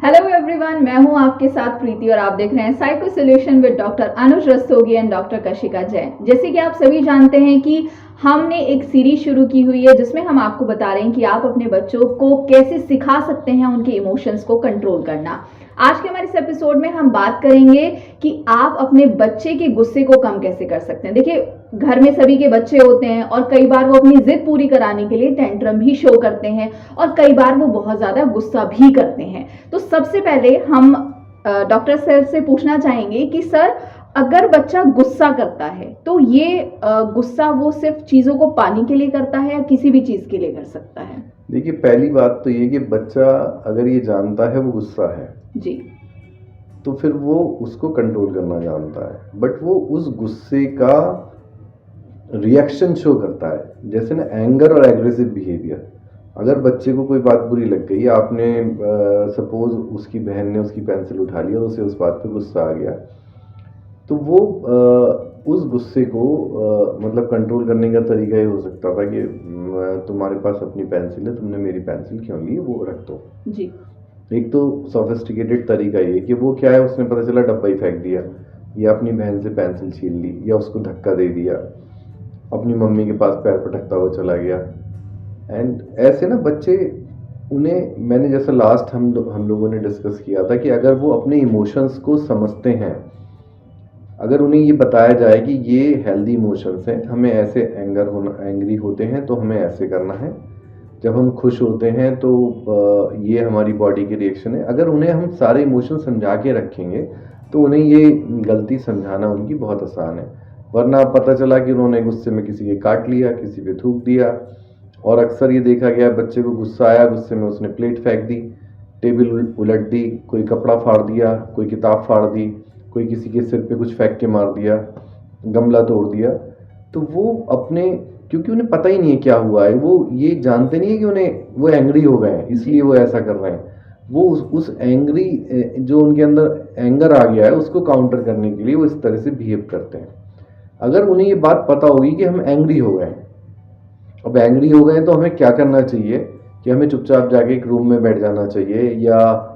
Hello everyone, मैं हूं आपके साथ प्रीति और आप देख रहे हैं psycho solution with doctor Anuj Rastogi and doctor Kashika Jain. जैसे कि आप सभी जानते हैं कि हमने एक सीरीज शुरू की हुई है जिसमें हम आपको बता रहे हैं कि आप अपने बच्चों को कैसे सिखा सकते हैं उनके इमोशंस को कंट्रोल करना। आज के हमारे इस एपिसोड में हम बात करेंगे कि आप अपने बच्चे के गुस्से को कम कैसे कर सकते हैं। देखिए, घर में सभी के बच्चे होते हैं और कई बार वो अपनी जिद पूरी कराने के लिए टेंट्रम भी शो करते हैं और कई बार वो बहुत ज्यादा गुस्सा भी करते हैं। तो सबसे पहले हम डॉक्टर सर से पूछना चाहेंगे कि सर, अगर बच्चा गुस्सा करता है तो ये गुस्सा वो सिर्फ चीजों को पाने के लिए करता है या किसी भी चीज के लिए कर सकता है? देखिए, पहली बात तो ये कि बच्चा अगर ये जानता है वो गुस्सा है जी, तो फिर वो उसको कंट्रोल करना जानता है, बट वो उस गुस्से का रिएक्शन शो करता है। जैसे ना एंगर और एग्रेसिव बिहेवियर। अगर बच्चे को कोई बात बुरी लग गई, आपने सपोज उसकी बहन ने उसकी पेंसिल उठा ली और उसे उस बात पे गुस्सा आ गया, तो वो उस गुस्से को मतलब कंट्रोल करने का तरीका ये हो सकता था कि तुम्हारे पास अपनी पेंसिल है, तुमने मेरी पेंसिल क्यों ली, वो रख दो। जी, एक तो सोफिस्टिकेटेड तरीका ये कि वो क्या है, उसने पता चला डब्बा ही फेंक दिया, या अपनी बहन से पेंसिल छीन ली, या उसको धक्का दे दिया, अपनी मम्मी के पास पैर पटकता हुआ चला गया। एंड ऐसे ना बच्चे, उन्हें मैंने जैसा लास्ट हम लोगों ने डिस्कस किया था कि अगर वो अपने इमोशंस को समझते हैं, अगर उन्हें ये बताया जाए कि ये हेल्दी इमोशंस हैं, हमें ऐसे एंग्री होते हैं तो हमें ऐसे करना है, जब हम खुश होते हैं तो ये हमारी बॉडी की रिएक्शन है। अगर उन्हें हम सारे इमोशन समझा के रखेंगे तो उन्हें ये गलती समझाना उनकी बहुत आसान है। वरना पता चला कि उन्होंने गुस्से में किसी के काट लिया, किसी पे थूक दिया, और अक्सर ये देखा गया बच्चे को गुस्सा आया, गुस्से में उसने प्लेट फेंक दी, टेबल उलट दी, कोई कपड़ा फाड़ दिया, कोई किताब फाड़ दी, कोई किसी के सिर पे कुछ फेंक के मार दिया, गमला तोड़ दिया। तो वो अपने, क्योंकि उन्हें पता ही नहीं है क्या हुआ है, वो ये जानते नहीं है कि वो एंग्री हो गए हैं इसलिए वो ऐसा कर रहे हैं। वो उस एंग्री, जो उनके अंदर एंगर आ गया है, उसको काउंटर करने के लिए वो इस तरह से बिहेव करते हैं। अगर उन्हें ये बात पता होगी कि हम एंग्री हो गए, अब एंग्री हो गए तो हमें क्या करना चाहिए कि हमें चुपचाप जाके एक रूम में बैठ जाना चाहिए, या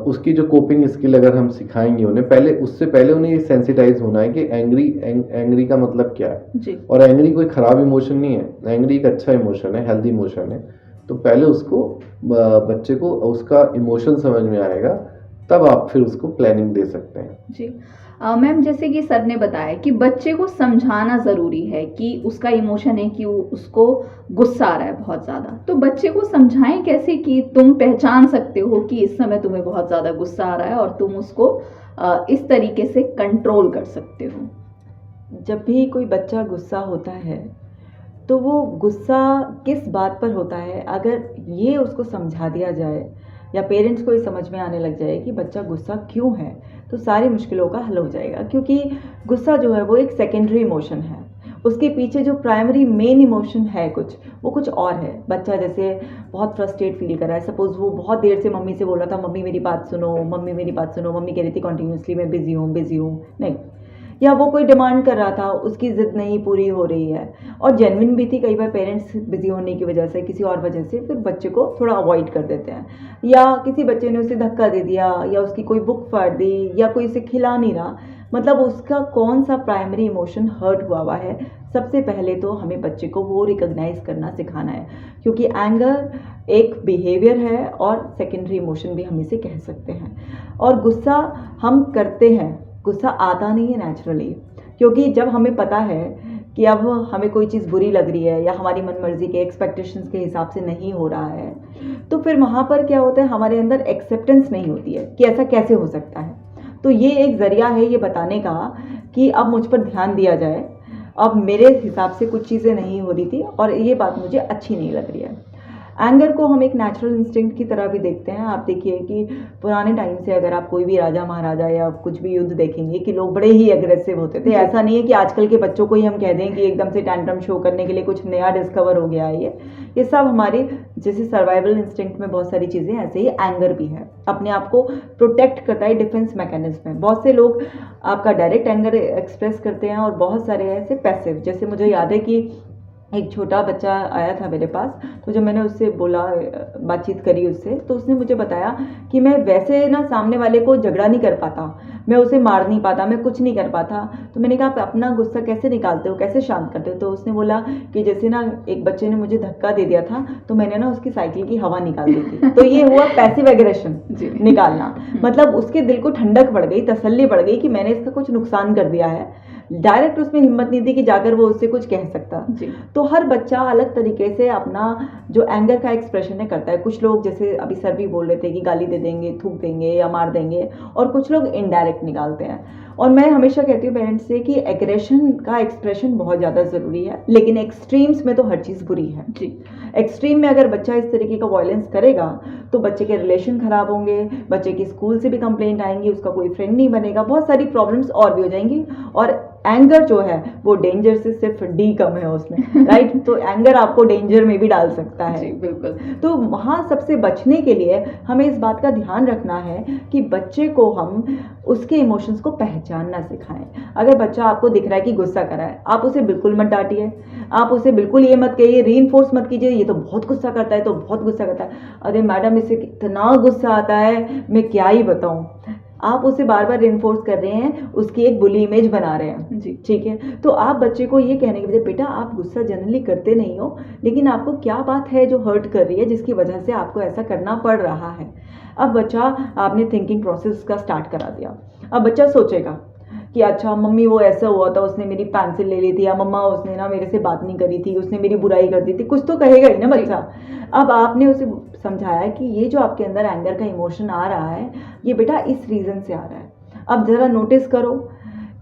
उसकी जो कोपिंग स्किल अगर हम सिखाएंगे उन्हें, पहले उससे पहले उन्हें ये सेंसिटाइज होना है कि एंग्री का मतलब क्या है। जी, और एंग्री कोई खराब इमोशन नहीं है, एंग्री एक अच्छा इमोशन है, हेल्दी इमोशन है। तो पहले उसको बच्चे को उसका इमोशन समझ में आएगा, तब आप फिर उसको प्लानिंग दे सकते हैं। जी। मैम, जैसे कि सर ने बताया कि बच्चे को समझाना ज़रूरी है कि उसका इमोशन है कि उसको गुस्सा आ रहा है बहुत ज़्यादा। तो बच्चे को समझाएं कैसे कि तुम पहचान सकते हो कि इस समय तुम्हें बहुत ज़्यादा गुस्सा आ रहा है और तुम उसको इस तरीके से कंट्रोल कर सकते हो। जब भी कोई बच्चा गुस्सा होता है तो वो गुस्सा किस बात पर होता है, अगर ये उसको समझा दिया जाए या पेरेंट्स को ये समझ में आने लग जाए कि बच्चा गुस्सा क्यों है, तो सारी मुश्किलों का हल हो जाएगा। क्योंकि गुस्सा जो है वो एक सेकेंडरी इमोशन है, उसके पीछे जो प्राइमरी मेन इमोशन है वो कुछ और है। बच्चा जैसे बहुत फ्रस्ट्रेट फील कर रहा है, सपोज वो बहुत देर से मम्मी से बोल रहा था, मम्मी मेरी बात सुनो, मम्मी मेरी बात सुनो, मम्मी कह रही थी कॉन्टीन्यूसली मैं बिजी हूँ नहीं, या वो कोई डिमांड कर रहा था, उसकी ज़िद नहीं पूरी हो रही है और जेन्युइन भी थी। कई बार पेरेंट्स बिजी होने की वजह से, किसी और वजह से, फिर बच्चे को थोड़ा अवॉइड कर देते हैं, या किसी बच्चे ने उसे धक्का दे दिया, या उसकी कोई बुक फाड़ दी, या कोई उसे खिला नहीं रहा। मतलब उसका कौन सा प्राइमरी इमोशन हर्ट हुआ है, सबसे पहले तो हमें बच्चे को वो रिकॉग्नाइज करना सिखाना है। क्योंकि एंगर एक बिहेवियर है और सेकेंडरी इमोशन भी हम इसे कह सकते हैं। और गुस्सा हम करते हैं, गुस्सा आता नहीं है नेचुरली, क्योंकि जब हमें पता है कि अब हमें कोई चीज़ बुरी लग रही है या हमारी मन मर्जी के एक्सपेक्टेशंस के हिसाब से नहीं हो रहा है, तो फिर वहाँ पर क्या होता है, हमारे अंदर एक्सेप्टेंस नहीं होती है कि ऐसा कैसे हो सकता है। तो ये एक ज़रिया है ये बताने का कि अब मुझ पर ध्यान दिया जाए, अब मेरे हिसाब से कुछ चीज़ें नहीं हो रही थी और ये बात मुझे अच्छी नहीं लग रही है। एंगर को हम एक नेचुरल इंस्टिंक्ट की तरह भी देखते हैं। आप देखिए कि पुराने टाइम से अगर आप कोई भी राजा महाराजा या कुछ भी युद्ध देखेंगे कि लोग बड़े ही एग्रेसिव होते थे। ऐसा नहीं है कि आजकल के बच्चों को ही हम कह दें कि एकदम से टैंट्रम शो करने के लिए कुछ नया डिस्कवर हो गया है। ये सब हमारी जैसे सर्वाइवल इंस्टिंक्ट में बहुत सारी चीज़ें, ऐसे ही एंगर भी है, अपने आप को प्रोटेक्ट करता है, डिफेंस मैकेनिज्म है। बहुत से लोग आपका डायरेक्ट एंगर एक्सप्रेस करते हैं और बहुत सारे ऐसे पैसिव, जैसे मुझे याद है कि एक छोटा बच्चा आया था मेरे पास, तो जब मैंने उससे बोला, बातचीत करी उससे, तो उसने मुझे बताया कि मैं वैसे ना सामने वाले को झगड़ा नहीं कर पाता, मैं उसे मार नहीं पाता, मैं कुछ नहीं कर पाता। तो मैंने कहा आप अपना गुस्सा कैसे निकालते हो, कैसे शांत करते हो? तो उसने बोला कि जैसे ना एक बच्चे ने मुझे धक्का दे दिया था, तो मैंने ना उसकी साइकिल की हवा निकाल दी थी। तो ये हुआ पैसिव एग्रेशन जी। निकालना, मतलब उसके दिल को ठंडक पड़ गई, तसल्ली पड़ गई कि मैंने इसका कुछ नुकसान कर दिया है। डायरेक्ट उसमें हिम्मत नहीं थी कि जाकर वो उससे कुछ कह सकता। जी। तो हर बच्चा अलग तरीके से अपना जो एंगर का एक्सप्रेशन है करता है। कुछ लोग, जैसे अभी सर भी बोल रहे थे, कि गाली दे देंगे, थूक देंगे या मार देंगे, और कुछ लोग इनडायरेक्ट निकालते हैं। और मैं हमेशा कहती हूँ पेरेंट्स से कि एग्रेशन का एक्सप्रेशन बहुत ज़्यादा ज़रूरी है, लेकिन एक्सट्रीम्स में तो हर चीज़ बुरी है। जी। एक्सट्रीम में अगर बच्चा इस तरीके का वायलेंस करेगा तो बच्चे के रिलेशन खराब होंगे, बच्चे की स्कूल से भी कंप्लेंट आएंगी, उसका कोई फ्रेंड नहीं बनेगा, बहुत सारी प्रॉब्लम्स और भी हो जाएंगी। और एंगर जो है वो डेंजर से सिर्फ डी कम है उसमें, राइट? तो एंगर आपको डेंजर में भी डाल सकता है। जी, बिल्कुल। तो वहाँ सबसे बचने के लिए हमें इस बात का ध्यान रखना है कि बच्चे को हम उसके इमोशंस को पहचानना सिखाएं। अगर बच्चा आपको दिख रहा है कि गुस्सा कर रहा है, आप उसे बिल्कुल मत डांटिए, आप उसे बिल्कुल ये मत कहिए, रीइंफोर्स मत कीजिए, ये तो बहुत गुस्सा करता है, तो बहुत गुस्सा करता है, अरे मैडम इसे कितना गुस्सा आता है, मैं क्या ही बताऊं। आप उसे बार बार रिइंफोर्स कर रहे हैं, उसकी एक बुली इमेज बना रहे हैं। जी। ठीक है, तो आप बच्चे को ये कहने के बजाय, बेटा आप गुस्सा जनरली करते नहीं हो, लेकिन आपको क्या बात है जो हर्ट कर रही है, जिसकी वजह से आपको ऐसा करना पड़ रहा है। अब बच्चा, आपने थिंकिंग प्रोसेस का स्टार्ट करा दिया। अब बच्चा सोचेगा कि अच्छा मम्मी वो ऐसा हुआ था, उसने मेरी पेंसिल ले ली थी, या मम्मा उसने ना मेरे से बात नहीं करी थी, उसने मेरी बुराई कर दी थी, कुछ तो कहेगा ही ना बच्चा। अब आपने उसे समझाया कि ये जो आपके अंदर एंगर का इमोशन आ रहा है, ये बेटा इस रीज़न से आ रहा है। अब ज़रा नोटिस करो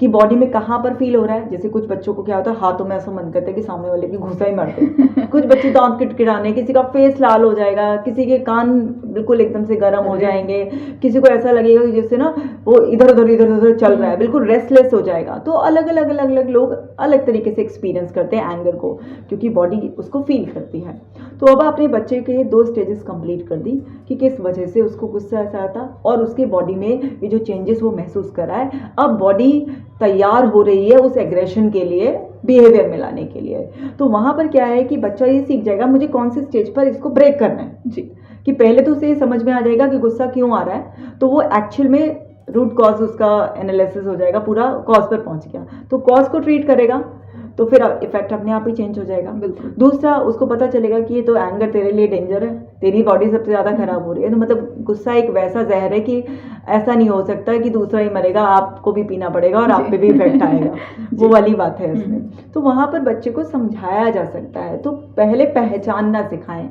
कि बॉडी में कहाँ पर फील हो रहा है। जैसे कुछ बच्चों को क्या होता है, हाथों में ऐसा मन करता है कि सामने वाले की घुसा ही मार दे। कुछ बच्चे दांत किटकिटाने, किसी का फेस लाल हो जाएगा, किसी के कान बिल्कुल एकदम से गर्म हो जाएंगे, किसी को ऐसा लगेगा कि जैसे ना वो इधर उधर चल रहा है, बिल्कुल रेस्टलेस हो जाएगा। तो अलग अलग लोग अलग तरीके से एक्सपीरियंस करते हैं एंगर को, क्योंकि बॉडी उसको फील करती है। तो अब आपने बच्चे के 2 स्टेजेस कंप्लीट कर दी कि किस वजह से उसको गुस्सा ऐसा आता, और उसके बॉडी में ये जो चेंजेस वो महसूस कर रहा है। अब बॉडी तैयार हो रही है उस एग्रेशन के लिए, बिहेवियर में लाने के लिए। तो वहाँ पर क्या है कि बच्चा ये सीख जाएगा मुझे कौन से स्टेज पर इसको ब्रेक करना है। जी। कि पहले तो उसे समझ में आ जाएगा कि गुस्सा क्यों आ रहा है, तो वो एक्चुअल में रूट कॉज उसका एनालिसिस हो जाएगा, पूरा कॉज पर पहुंच गया, तो कॉज को ट्रीट करेगा, तो फिर इफेक्ट अपने आप ही चेंज हो जाएगा। बिल्कुल। दूसरा, उसको पता चलेगा कि ये तो एंगर तेरे लिए डेंजर है, तेरी बॉडी सबसे ज़्यादा खराब हो रही है। तो मतलब गुस्सा एक वैसा जहर है कि ऐसा नहीं हो सकता कि दूसरा ही मरेगा, आपको भी पीना पड़ेगा और आप पे भी इफेक्ट आएगा। वो वाली बात है इसमें। तो वहाँ पर बच्चे को समझाया जा सकता है। तो पहले पहचानना सिखाएं,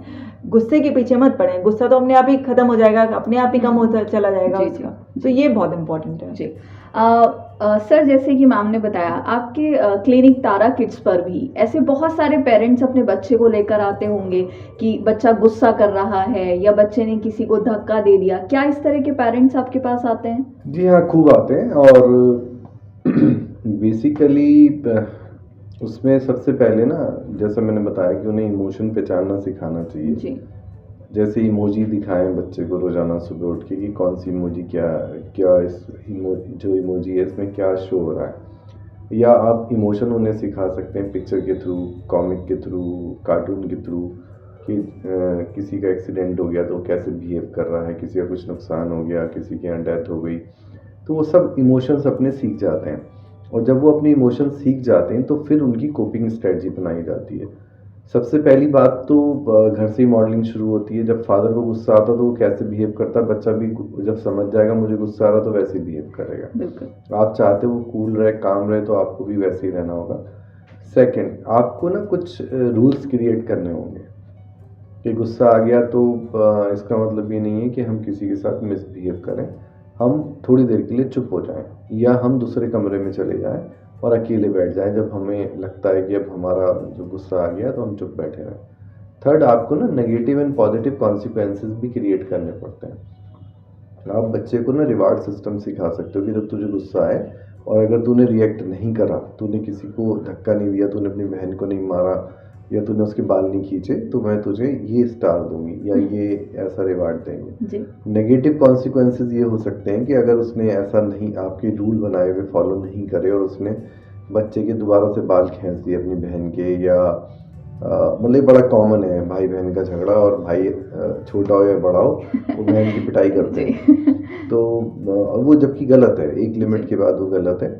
गुस्से के पीछे मत पड़ें। गुस्सा तो अपने आप ही खत्म हो जाएगा, अपने आप ही कम होता चला जाएगा जी, उसका। तो ये बहुत इंपॉर्टेंट है। जी। सर, जैसे कि मैम ने बताया, आपके क्लिनिक तारा किड्स पर भी ऐसे बहुत सारे पेरेंट्स अपने बच्चे को लेकर आते होंगे कि बच्चा गुस्सा कर रहा है या बच्चे ने किसी को धक्का दे दिया। क्या इस तरह के पेरेंट्स आपके पास आते हैं? जी हाँ, खूब आते हैं। और बेसिकली उसमें सबसे पहले ना, जैसा मैंने बताया कि उन्हें इमोशन पहचानना सिखाना चाहिए। जी। जैसे इमोजी दिखाएं बच्चे को रोजाना सुबह उठ के कि कौन सी इमोजी क्या जो इमोजी है इसमें क्या शो हो रहा है। या आप इमोशन उन्हें सिखा सकते हैं पिक्चर के थ्रू, कॉमिक के थ्रू, कार्टून के थ्रू, कि किसी का एक्सीडेंट हो गया तो कैसे बिहेव कर रहा है, किसी का कुछ नुकसान हो गया, किसी के यहाँ डेथ हो गई, तो वो सब इमोशंस अपने सीख जाते हैं। और जब वो अपने इमोशंस सीख जाते हैं तो फिर उनकी कोपिंग स्ट्रेटजी बनाई जाती है। सबसे पहली बात तो घर से ही मॉडलिंग शुरू होती है। जब फादर को गुस्सा आता तो वो कैसे बिहेव करता है, बच्चा भी जब समझ जाएगा मुझे गुस्सा आ रहा तो वैसे ही बिहेव करेगा। बिल्कुल। आप चाहते वो कूल रहे, काम रहे, तो आपको भी वैसे ही रहना होगा। सेकंड, आपको ना कुछ रूल्स क्रिएट करने होंगे कि गुस्सा आ गया तो इसका मतलब ये नहीं है कि हम किसी के साथ मिसबिहेव करें, हम थोड़ी देर के लिए चुप हो जाएं या हम दूसरे कमरे में चले जाएं और अकेले बैठ जाएं जब हमें लगता है कि अब हमारा जो गुस्सा आ गया तो हम चुप बैठे रहें। थर्ड, आपको ना नेगेटिव एंड पॉजिटिव कॉन्सिक्वेंसेस भी क्रिएट करने पड़ते हैं। आप बच्चे को ना रिवार्ड सिस्टम सिखा सकते हो कि जब तुझे गुस्सा आए और अगर तूने रिएक्ट नहीं करा, तूने किसी को धक्का नहीं दिया, तूने अपनी बहन को नहीं मारा या तूने उसके बाल नहीं खींचे, तो मैं तुझे ये स्टार दूंगी या ये ऐसा रिवार्ड देंगे। जी। नेगेटिव कॉन्सिक्वेंसेस ये हो सकते हैं कि अगर उसने ऐसा नहीं, आपके रूल बनाए हुए फॉलो नहीं करे और उसने बच्चे के दोबारा से बाल खींच दिए अपनी बहन के, या मतलब बड़ा कॉमन है भाई बहन का झगड़ा, और भाई छोटा हो या बड़ा हो वो बहन की पिटाई करते हैं। तो वो जबकि गलत है, एक लिमिट के बाद वो गलत है।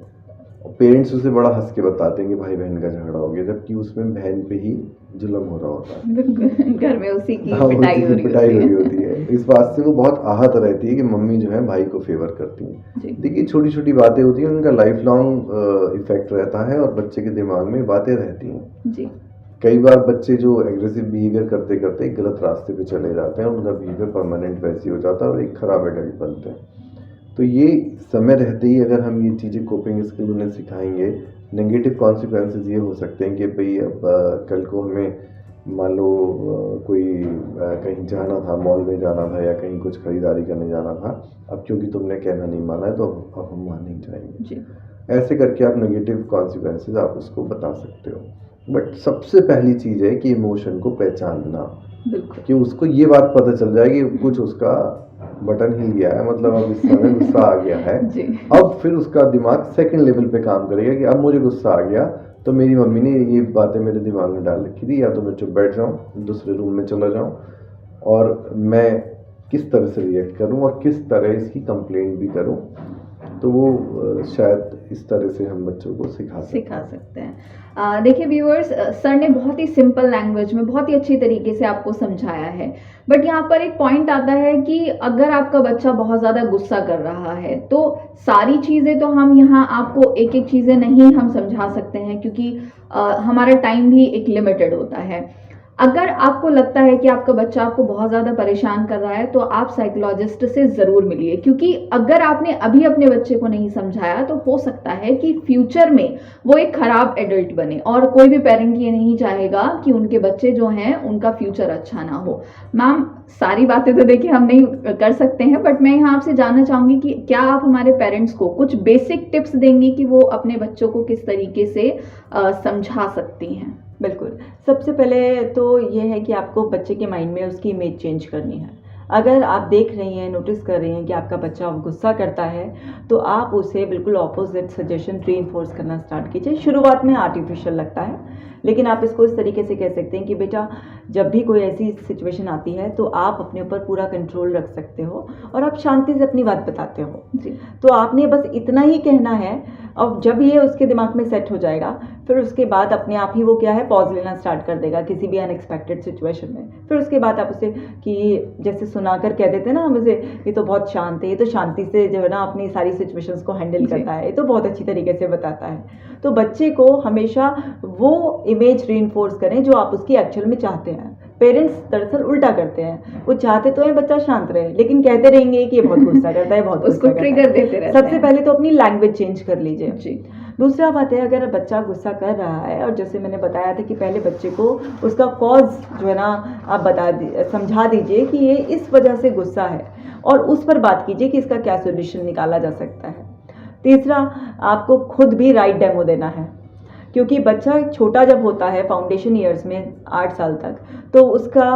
पेरेंट्स उसे बड़ा हंस के बताते हैं कि भाई बहन का झगड़ा हो गया, जबकि उसमें बहन पे ही जुल्म हो रहा होता है। बिल्कुल, घर में उसी की हाँ, पिटाई उसी हो की रही पिटाई हो रही होती होती है। इस बात से वो बहुत आहत रहती है कि मम्मी जो है भाई को फेवर करती हैं। जी। देखिए छोटी छोटी बातें होती हैं, उनका लाइफ लॉन्ग इफेक्ट रहता है और बच्चे के दिमाग में बातें रहती हैं। जी। कई बार बच्चे जो एग्रेसिव बिहेवियर करते करते एक गलत रास्ते पे चले जाते हैं, उनका बिहेवियर परमानेंट वैसे ही हो जाता है और एक खराब एडल्ट बनते हैं। तो ये समय रहते ही अगर हम ये चीज़ें कोपिंग स्किल उन्हें सिखाएंगे, नेगेटिव कॉन्सिक्वेंसेस ये हो सकते हैं कि भाई अब कल को हमें मान लो कोई कहीं जाना था, मॉल में जाना था या कहीं कुछ खरीदारी करने जाना था, अब क्योंकि तुमने कहना नहीं माना है तो अब हम वहाँ नहीं जाएंगे। जी। ऐसे करके आप नेगेटिव कॉन्सिक्वेंसेस आप उसको बता सकते हो। बट सबसे पहली चीज़ है कि इमोशन को पहचानना, बिल्कुल। कि उसको ये बात पता चल जाए कि कुछ उसका बटन हिल गया है, मतलब अब इस समय गुस्सा आ गया है। जी। अब फिर उसका दिमाग सेकंड लेवल पे काम करेगा कि अब मुझे गुस्सा आ गया तो मेरी मम्मी ने ये बातें मेरे दिमाग में डाल रखी थी, या तो मैं चुप बैठ जाऊँ, दूसरे रूम में चला जाऊँ और मैं किस तरह से रिएक्ट करूँ और किस तरह इसकी कंप्लेंट भी करूँ। तो वो शायद इस तरह से हम बच्चों को सिखा सकते हैं। देखिए व्यूअर्स, सर ने बहुत ही सिंपल लैंग्वेज में बहुत ही अच्छी तरीके से आपको समझाया है। बट यहाँ पर एक पॉइंट आता है कि अगर आपका बच्चा बहुत ज़्यादा गुस्सा कर रहा है तो सारी चीज़ें तो हम यहाँ आपको एक एक चीज़ें नहीं हम समझा सकते हैं, क्योंकि हमारा टाइम भी एक लिमिटेड होता है। अगर आपको लगता है कि आपका बच्चा आपको बहुत ज़्यादा परेशान कर रहा है तो आप साइकोलॉजिस्ट से ज़रूर मिलिए, क्योंकि अगर आपने अभी अपने बच्चे को नहीं समझाया तो हो सकता है कि फ्यूचर में वो एक ख़राब एडल्ट बने, और कोई भी पेरेंट ये नहीं चाहेगा कि उनके बच्चे जो हैं उनका फ्यूचर अच्छा ना हो। मैम, सारी बातें तो देखिए हम नहीं कर सकते हैं, बट मैं यहाँ आपसे जानना चाहूँगी कि क्या आप हमारे पेरेंट्स को कुछ बेसिक टिप्स देंगी कि वो अपने बच्चों को किस तरीके से समझा सकती हैं? बिल्कुल। सबसे पहले तो ये है कि आपको बच्चे के माइंड में उसकी इमेज चेंज करनी है। अगर आप देख रही हैं, नोटिस कर रही हैं कि आपका बच्चा गुस्सा करता है, तो आप उसे बिल्कुल ऑपोजिट सजेशन रीइंफोर्स करना स्टार्ट कीजिए। शुरुआत में आर्टिफिशियल लगता है, लेकिन आप इसको इस तरीके से कह सकते हैं कि बेटा, जब भी कोई ऐसी सिचुएशन आती है तो आप अपने ऊपर पूरा कंट्रोल रख सकते हो और आप शांति से अपनी बात बताते हो। जी। तो आपने बस इतना ही कहना है, और जब ये उसके दिमाग में सेट हो जाएगा फिर उसके बाद अपने आप ही वो क्या है, पॉज लेना स्टार्ट कर देगा किसी भी अनएक्सपेक्टेड सिचुएशन में। फिर उसके बाद आप उसे कि जैसे सुनाकर कह देते हैं ना हम उसे, ये तो बहुत शांत है, ये तो शांति से जो है ना अपनी सारी सिचुएशंस को हैंडल करता है, ये तो बहुत अच्छी तरीके से बताता है। तो बच्चे को हमेशा वो इमेज रीइंफोर्स करें जो आप उसकी एक्चुअल में चाहते हैं। पेरेंट्स दरअसल उल्टा करते हैं, वो चाहते तो है बच्चा शांत रहे, लेकिन कहते रहेंगे कि ये बहुत गुस्सा करता है, बहुत उसको ट्रिगर देते रहते हैं। सबसे पहले तो अपनी लैंग्वेज चेंज कर लीजिए। जी। दूसरा बात है, अगर बच्चा गुस्सा कर रहा है, और जैसे मैंने बताया था कि पहले बच्चे को उसका कॉज जो है ना आप समझा दीजिए कि ये इस वजह से गुस्सा है, और उस पर बात कीजिए कि इसका क्या सोल्यूशन निकाला जा सकता है। तीसरा, आपको खुद भी राइट डेमो देना है, क्योंकि बच्चा छोटा जब होता है फाउंडेशन ईयर्स में 8 साल तक, तो उसका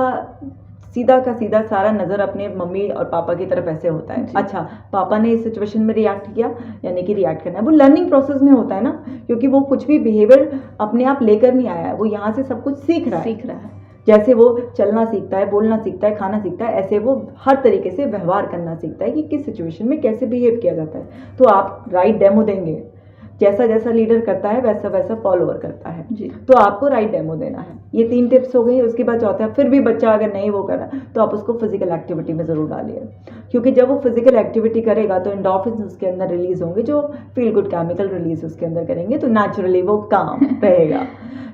सीधा का सीधा सारा नज़र अपने मम्मी और पापा की तरफ ऐसे होता है। अच्छा, पापा ने इस सिचुएशन में रिएक्ट किया, यानी कि रिएक्ट करना है। वो लर्निंग प्रोसेस में होता है ना, क्योंकि वो कुछ भी बिहेवियर अपने आप लेकर नहीं आया है, वो यहाँ से सब कुछ सीख रहा है। जैसे वो चलना सीखता है, बोलना सीखता है, खाना सीखता है, ऐसे वो हर तरीके से व्यवहार करना सीखता है कि किस सिचुएशन में कैसे बिहेव किया जाता है। तो आप राइट डेमो देंगे, जैसा जैसा लीडर करता है वैसा वैसा फॉलोअर करता है जी। तो आपको राइट डेमो देना है। ये 3 टिप्स हो गई। उसके बाद चौथा, फिर भी बच्चा अगर नहीं वो कर रहा तो आप उसको फिजिकल एक्टिविटी में ज़रूर डालिए, क्योंकि जब वो फिजिकल एक्टिविटी करेगा तो एंडोर्फिन्स उसके अंदर रिलीज होंगे, जो फील गुड केमिकल रिलीज उसके अंदर करेंगे, तो नेचुरली वो काम रहेगा।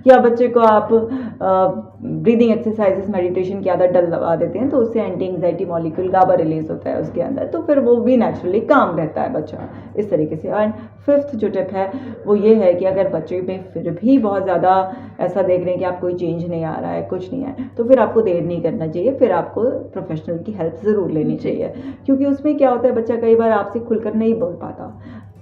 या बच्चे को आप ब्रीदिंग एक्सरसाइजेस, मेडिटेशन की आदत डलवा देते हैं, तो उससे एंटी एंग्जाइटी मॉलिक्यूल गाबा रिलीज होता है उसके अंदर, तो फिर वो भी नेचुरली काम रहता है बच्चा इस तरीके से। एंड 5th जो टिप है वो ये है कि अगर बच्चे में फिर भी बहुत ज़्यादा ऐसा देख रहे हैं कि आप कोई चेंज नहीं आ रहा है, कुछ नहीं है, तो फिर आपको देर नहीं करना चाहिए, फिर आपको प्रोफेशनल की हेल्प ज़रूर लेनी चाहिए। क्योंकि उसमें क्या होता है, बच्चा कई बार आपसे खुलकर नहीं बोल पाता।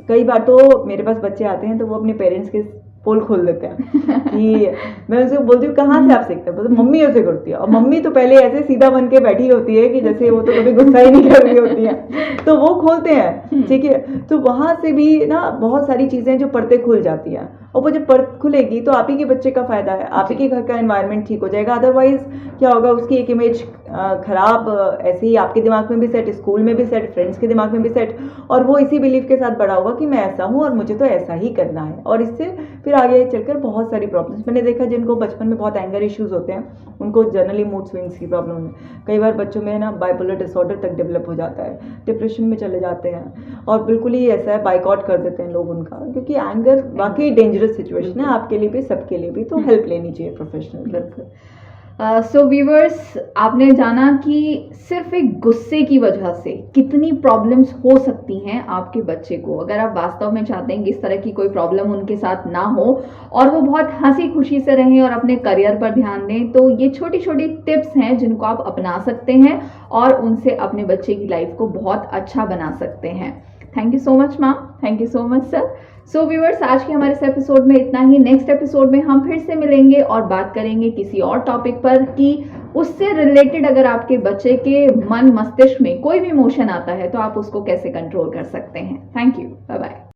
कई बार तो मेरे पास बच्चे आते हैं तो वो अपने पेरेंट्स के पोल खोल देते हैं कि मैं उसे बोलती हूँ कहाँ से आप सीखते हैं, बोलते मम्मी ऐसे करती है, और मम्मी तो पहले ऐसे सीधा बन के बैठी होती है कि जैसे वो तो कभी गुस्सा ही नहीं कर रही होती है, तो वो खोलते हैं, ठीक है। तो वहाँ से भी ना बहुत सारी चीज़ें जो परतें खुल जाती हैं, और वो जब परत खुलेगी तो आप ही के बच्चे का फ़ायदा है, आप ही के घर का एनवायरनमेंट ठीक हो जाएगा। अदरवाइज क्या होगा, उसकी एक इमेज खराब ऐसे ही आपके दिमाग में भी सेट, स्कूल में भी सेट, फ्रेंड्स के दिमाग में भी सेट, और वो इसी बिलीफ के साथ बड़ा होगा कि मैं ऐसा हूँ और मुझे तो ऐसा ही करना है, और इससे फिर आगे चलकर बहुत सारी प्रॉब्लम्स मैंने देखा। जिनको बचपन में बहुत एंगर इश्यूज होते हैं उनको जनरली मूड स्विंग्स की प्रॉब्लम है, कई बार बच्चों में ना बाइपोलर डिसऑर्डर तक डेवलप हो जाता है, डिप्रेशन में चले जाते हैं, और बिल्कुल ही ऐसा है बाइकआउट कर देते हैं लोग उनका, क्योंकि एंगर वाकई डेंजरस सिचुएशन है आपके लिए भी, सबके लिए भी, तो हेल्प लेनी चाहिए प्रोफेशनल। बिल्कुल। सो व्यूवर्स, आपने जाना कि सिर्फ एक गुस्से की वजह से कितनी प्रॉब्लम्स हो सकती हैं आपके बच्चे को। अगर आप वास्तव में चाहते हैं कि इस तरह की कोई प्रॉब्लम उनके साथ ना हो और वो बहुत हंसी खुशी से रहें और अपने करियर पर ध्यान दें, तो ये छोटी छोटी टिप्स हैं जिनको आप अपना सकते हैं और उनसे अपने बच्चे की लाइफ को बहुत अच्छा बना सकते हैं। Thank you so much ma'am, thank you so much sir. So viewers, आज के हमारे इस एपिसोड में इतना ही। नेक्स्ट एपिसोड में हम फिर से मिलेंगे और बात करेंगे किसी और टॉपिक पर कि उससे रिलेटेड अगर आपके बच्चे के मन मस्तिष्क में कोई भी इमोशन आता है तो आप उसको कैसे कंट्रोल कर सकते हैं। Thank you, bye bye.